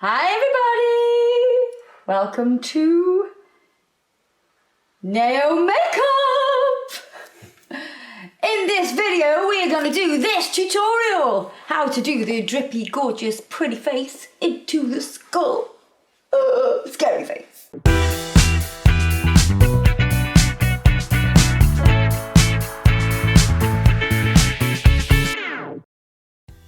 Hi everybody! Welcome to Naio Makeup! In this video we are going to do this tutorial. How to do the drippy, gorgeous, pretty face into the skull. Scary face.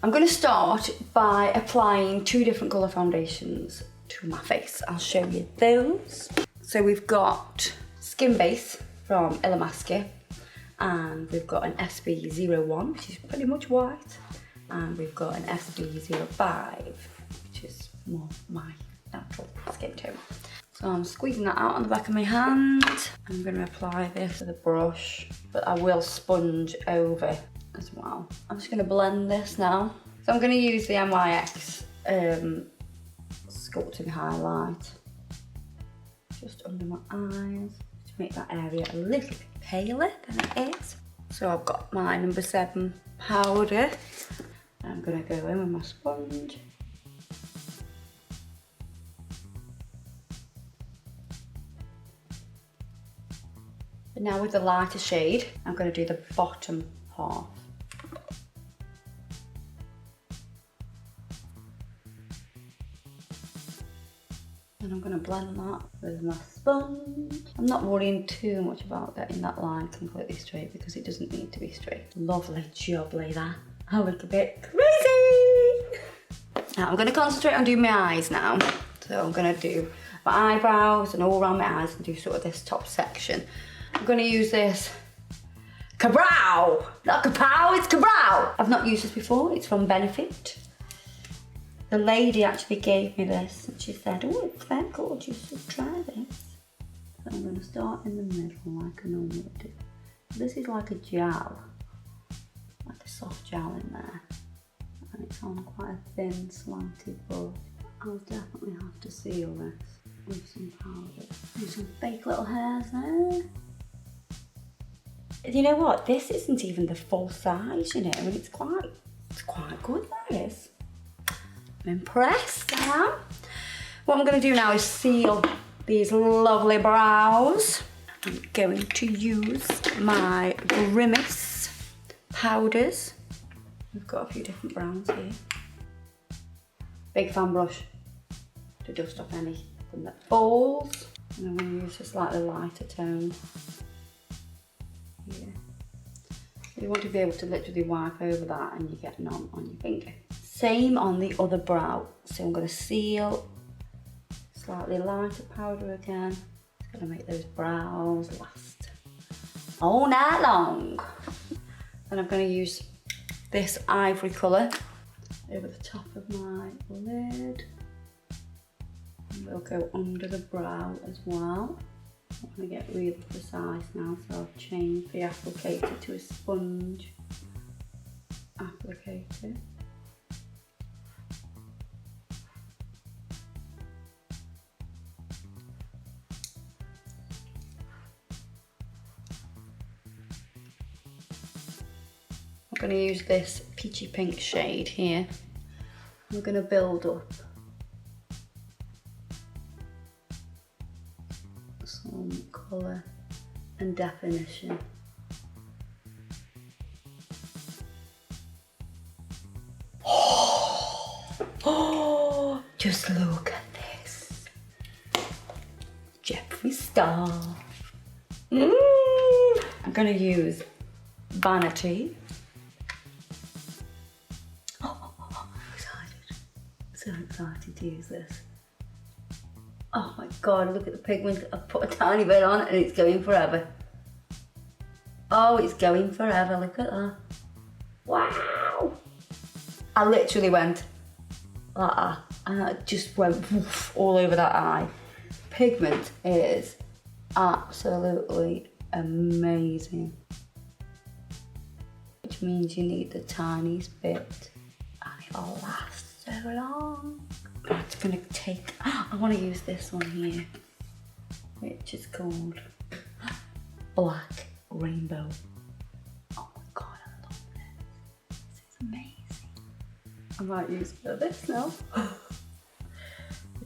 I'm going to start by applying two different colour foundations to my face. I'll show you those. So we've got Skin Base from ILLAMASQUA, and we've got an SB01, which is pretty much white, and we've got an SB05, which is more my natural skin tone. So I'm squeezing that out on the back of my hand. I'm going to apply this with a brush, but I will sponge over as well. I'm just going to blend this now. So I'm going to use the NYX sculpting highlight just under my eyes to make that area a little bit paler than it is. So I've got my number 7 powder. I'm going to go in with my sponge. But now with the lighter shade, I'm going to do the bottom half. And I'm going to blend that with my sponge. I'm not worrying too much about getting that line completely straight because it doesn't need to be straight. Lovely jubbly that. I look a bit crazy. Now I'm going to concentrate on doing my eyes now. So I'm going to do my eyebrows and all around my eyes and do sort of this top section. I'm going to use this KRYOLAN. Not kapow, it's KRYOLAN. I've not used this before, it's from Benefit. The lady actually gave me this and she said, oh, it's very gorgeous, so try this. So I'm going to start in the middle like I normally do. This is like a gel, like a soft gel in there. And it's on quite a thin, slanted brush. I'll definitely have to seal this with some powder. Do some fake little hairs there. You know what? This isn't even the full size, you know, and it's quite good, that is. I'm impressed, I am. What I'm going to do now is seal these lovely brows. I'm going to use my GRIMAS powders. We've got a few different browns here. Big fan brush to dust off anything that falls. And I'm going to use a slightly lighter tone. Yeah. You want to be able to literally wipe over that and you get none on your finger. Same on the other brow. So I'm going to seal, slightly lighter powder again. It's going to make those brows last all night long. And I'm going to use this ivory colour over the top of my lid. And we'll go under the brow as well. I'm going to get really precise now, so I've changed the applicator to a sponge applicator. I'm going to use this peachy pink shade here. I'm going to build up some colour and definition. Oh, just look at this. Jeffree star. I'm going to use Vanity. So excited to use this. Oh my god, look at the pigment. I've put a tiny bit on and it's going forever. Oh, it's going forever, look at that. Wow! I literally went like that and I just went woof, all over that eye. Pigment is absolutely amazing. Which means you need the tiniest bit and it'll last so long. It's gonna take, I want to use this one here, which is called Black Rainbow. Oh my god, I love this. This is amazing. I might use this now.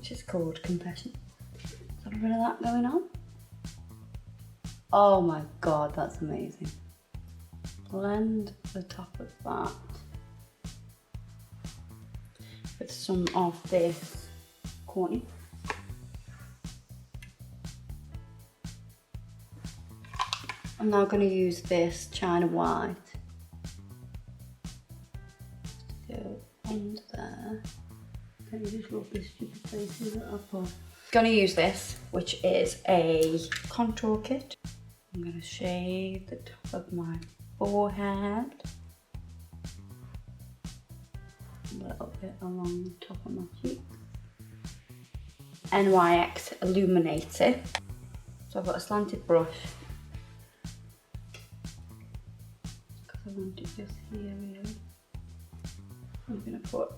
which is called Confession. Got a bit of that going on. Oh my god, that's amazing. Blend the top of that with some of this corny. I'm now going to use this China White to go under there. Let me just rub this stupid places that I've put. Going to use this, which is a contour kit. I'm going to shade the top of my forehead. A little bit along the top of my cheeks. NYX Illuminator. So I've got a slanted brush. Because I want it just here really. I'm going to put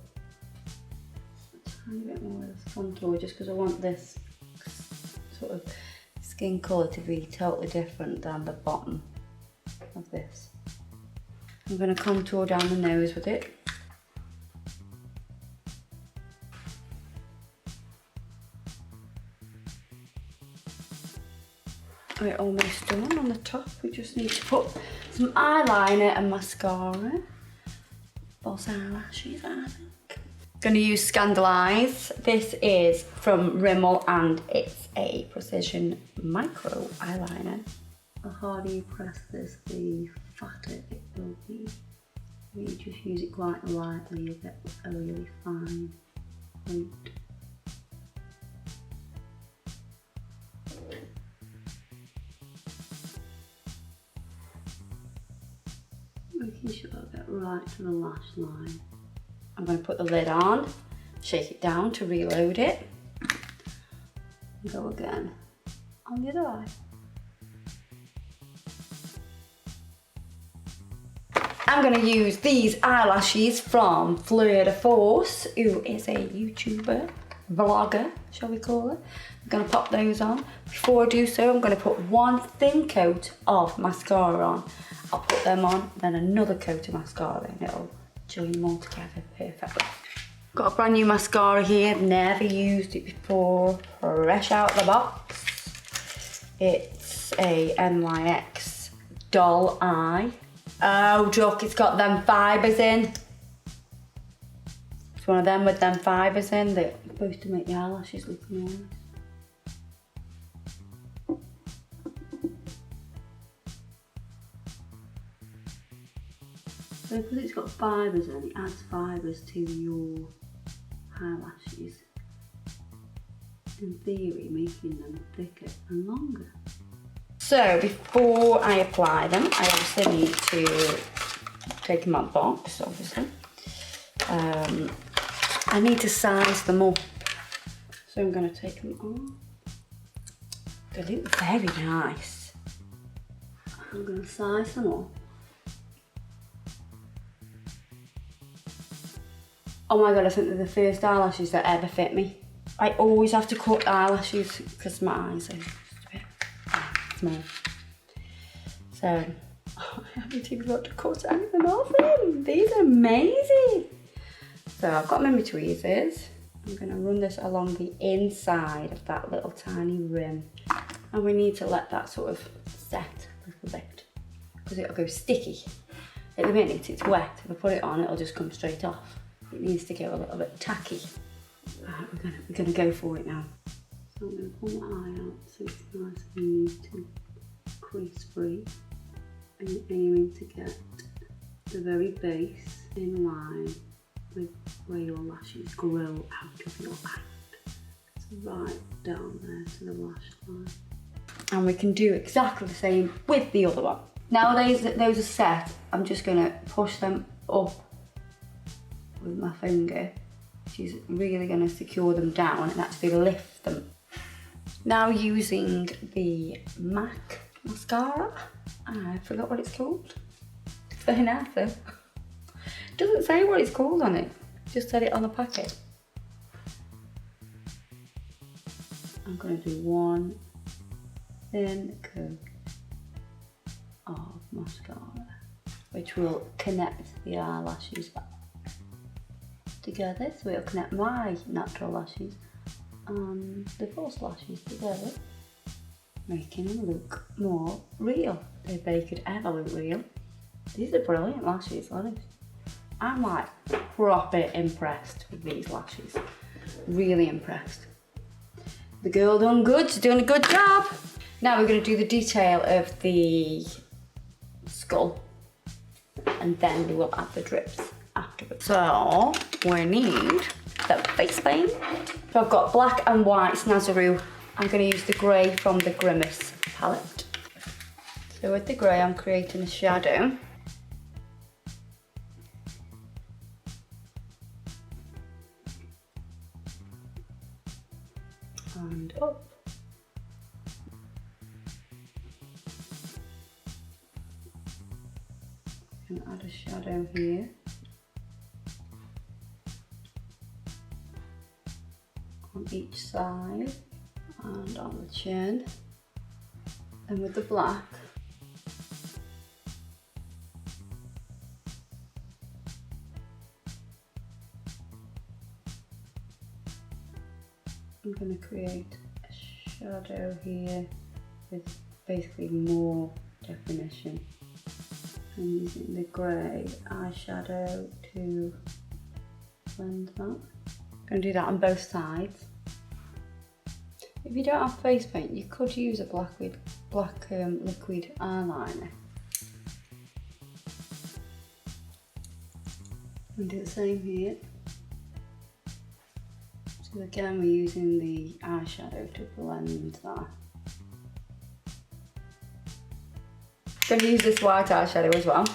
a tiny bit more of this contour just because I want this sort of skin colour to be totally different than the bottom of this. I'm going to contour down the nose with it. We're almost done on the top. We just need to put some eyeliner and mascara. False eyelashes, I think. Gonna use Scandaleyes. This is from Rimmel and it's a precision micro eyeliner. The harder you press this, the fatter it will be. When you just use it quite lightly, you'll get a really fine point. Making sure I get right to the lash line. I'm going to put the lid on, shake it down to reload it, and go again on the other eye. I'm going to use these eyelashes from Fleur de Force, who is a YouTuber, vlogger, shall we call her. I'm going to pop those on. Before I do so, I'm going to put one thin coat of mascara on. I'll put them on, then another coat of mascara, and it'll join them all together perfectly. Got a brand new mascara here, never used it before, fresh out the box. It's a NYX Doll Eye. Oh, Jock, it's got them fibres in. It's one of them with them fibres in that are supposed to make the eyelashes look nice. So because it's got fibres in, it adds fibres to your eyelashes. In theory, making them thicker and longer. So before I apply them, I obviously need to take them out of the box, obviously. I need to size them up. So I'm going to take them off. They look very nice. I'm going to size them up. Oh my god, I think they're the first eyelashes that ever fit me. I always have to cut eyelashes because my eyes are just a bit small. So, I haven't even got to cut any of them off them. These are amazing. So I've got my tweezers. I'm going to run this along the inside of that little tiny rim. And we need to let that sort of set a little bit because it'll go sticky. At the minute it's wet. If I put it on, it'll just come straight off. It needs to go a little bit tacky. Right, we're gonna go for it now. So I'm gonna pull my eye out so it's nice and neat and crease free. And you're aiming to get the very base in line with where your lashes grow out of your eye. So right down there to the lash line. And we can do exactly the same with the other one. Now those are set, I'm just gonna push them up with my finger, which is really going to secure them down and actually lift them. Now using the MAC mascara, I forgot what it's called. It's very nice though. It doesn't say what it's called on it, it just said it on the packet. I'm going to do one thin coat of mascara, which will connect the eyelashes together, so it'll connect my natural lashes and the false lashes together, making them look more real, if they could ever look real. These are brilliant lashes, honest. I'm like proper impressed with these lashes. Really impressed. The girl done good, she's doing a good job. Now we're going to do the detail of the skull, and then we will add the drips afterwards. So we need the face paint. So I've got black and white SNAZAROO. I'm going to use the grey from the GRIMAS palette. So with the grey I'm creating a shadow. And up. And add a shadow here. On each side and on the chin. And with the black, I'm going to create a shadow here with basically more definition. I'm using the grey eyeshadow to blend that. I'm going to do that on both sides. If you don't have face paint, you could use a black liquid eyeliner. And do the same here. So again, we're using the eyeshadow to blend that. I'm going to use this white eyeshadow as well.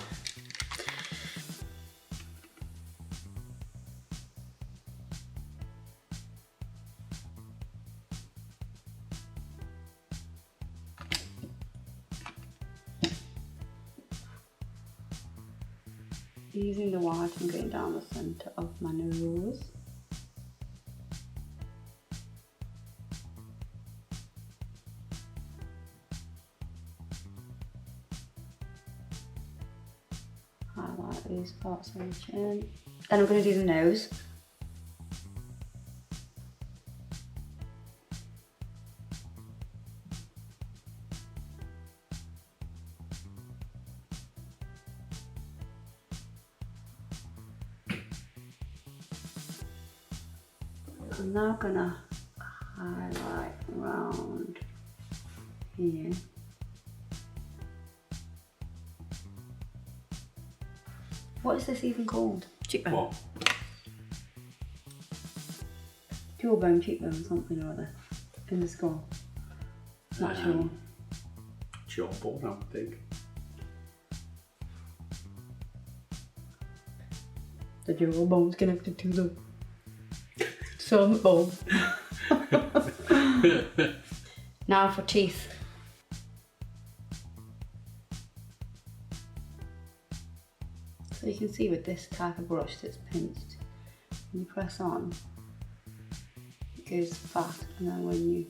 Using the white and going down the centre of my nose. Highlight these parts on the chin. Then I'm going to do the nose. I'm now going to highlight around here. What is this even called? Cheekbone. What? Jawbone, cheekbone, something or other. In the skull. Not sure. Jawbone, I think. The jawbone's connected to the stomach bone. Now for teeth. So you can see with this type of brush that's pinched, when you press on, it goes fat, and then when you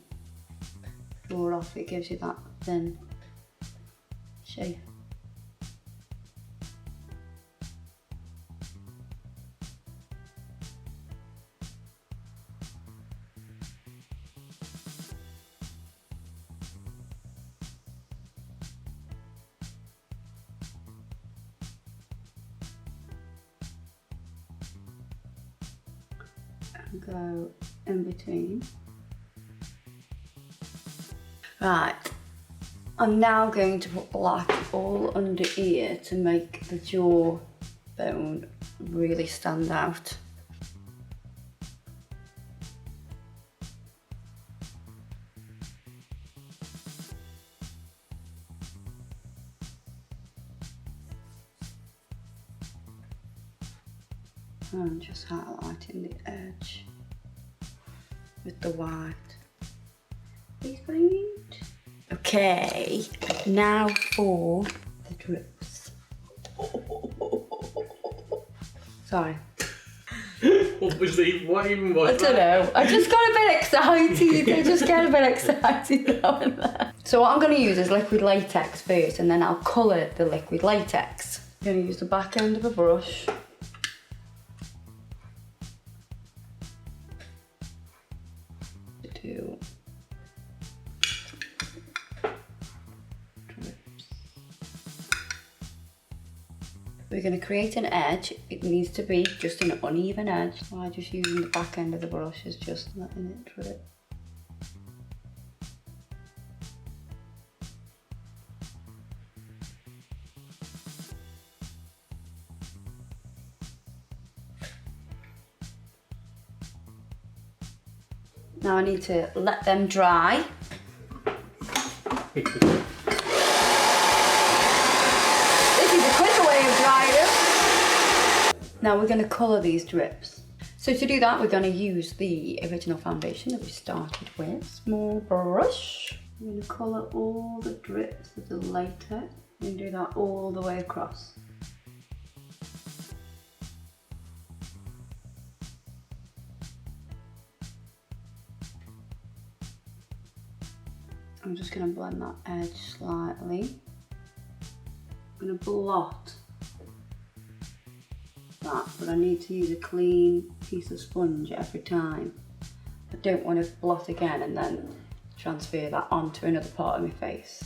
draw it off, it gives you that thin shape. Go in between. Right, I'm now going to put black all under ear to make the jawbone really stand out. And just highlighting the edge with the white face paint. Okay, now for the drips. Sorry. Obviously, what even was I don't know. I just got a bit excited. I just get a bit excited now and then. So what I'm going to use is liquid latex first, and then I'll colour the liquid latex. I'm going to use the back end of a brush. 2 drips. We're going to create an edge. It needs to be just an uneven edge. So I'm just using the back end of the brush, is just letting it drip. Now I need to let them dry. This is a quicker way of drying them. Now we're going to colour these drips. So to do that, we're going to use the original foundation that we started with. Small brush. I'm going to colour all the drips with the latex. I'm going to do that all the way across. I'm just going to blend that edge slightly. I'm going to blot that, but I need to use a clean piece of sponge every time. I don't want to blot again and then transfer that onto another part of my face.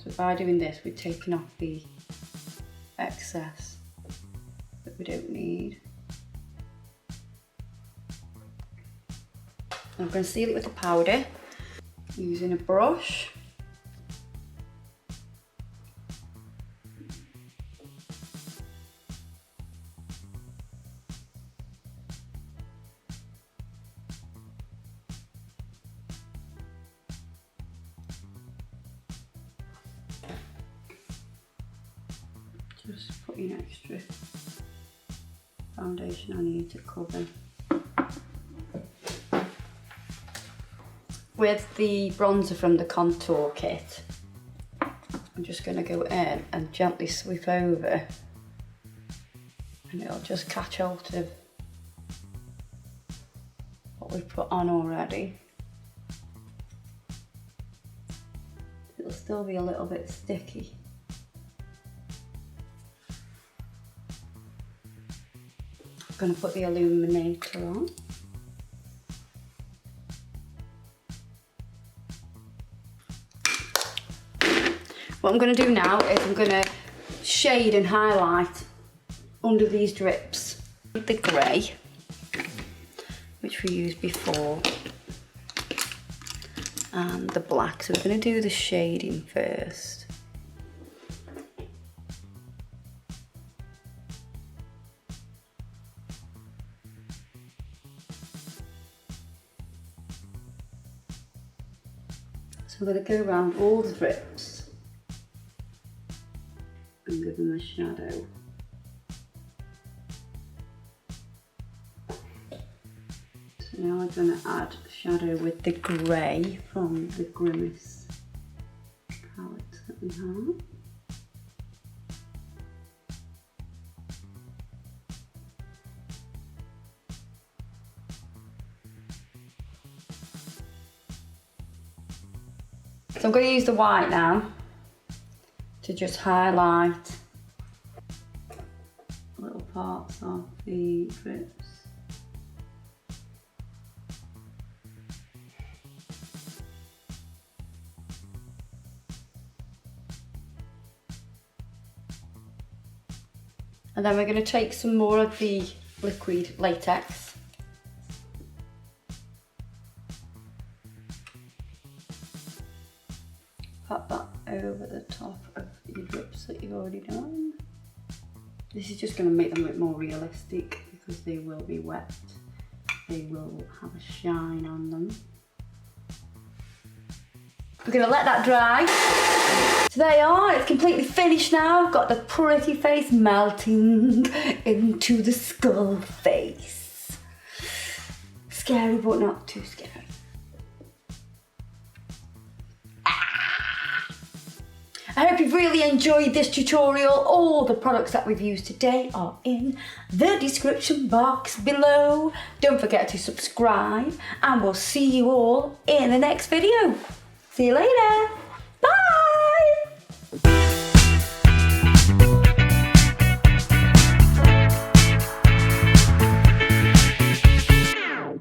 So by doing this, we're taking off the excess that we don't need. I'm going to seal it with the powder using a brush. Just putting extra foundation on here to cover. With the bronzer from the contour kit, I'm just going to go in and gently sweep over, and it'll just catch hold of what we've put on already. It'll still be a little bit sticky. I'm going to put the Illuminator on. What I'm going to do now is I'm going to shade and highlight under these drips with the grey, which we used before, and the black. So we're going to do the shading first. So I'm going to go around all the drips and give them a shadow. So now I'm going to add shadow with the grey from the GRIMAS palette that we have. So I'm going to use the white now to just highlight little parts of the drips. And then we're going to take some more of the liquid latex. Pop that over the top of your drips that you've already done. This is just going to make them look more realistic because they will be wet. They will have a shine on them. We're going to let that dry. So there you are, it's completely finished now. I've got the pretty face melting into the skull face. Scary, but not too scary. I hope you've really enjoyed this tutorial. All the products that we've used today are in the description box below. Don't forget to subscribe, and we'll see you all in the next video. See you later.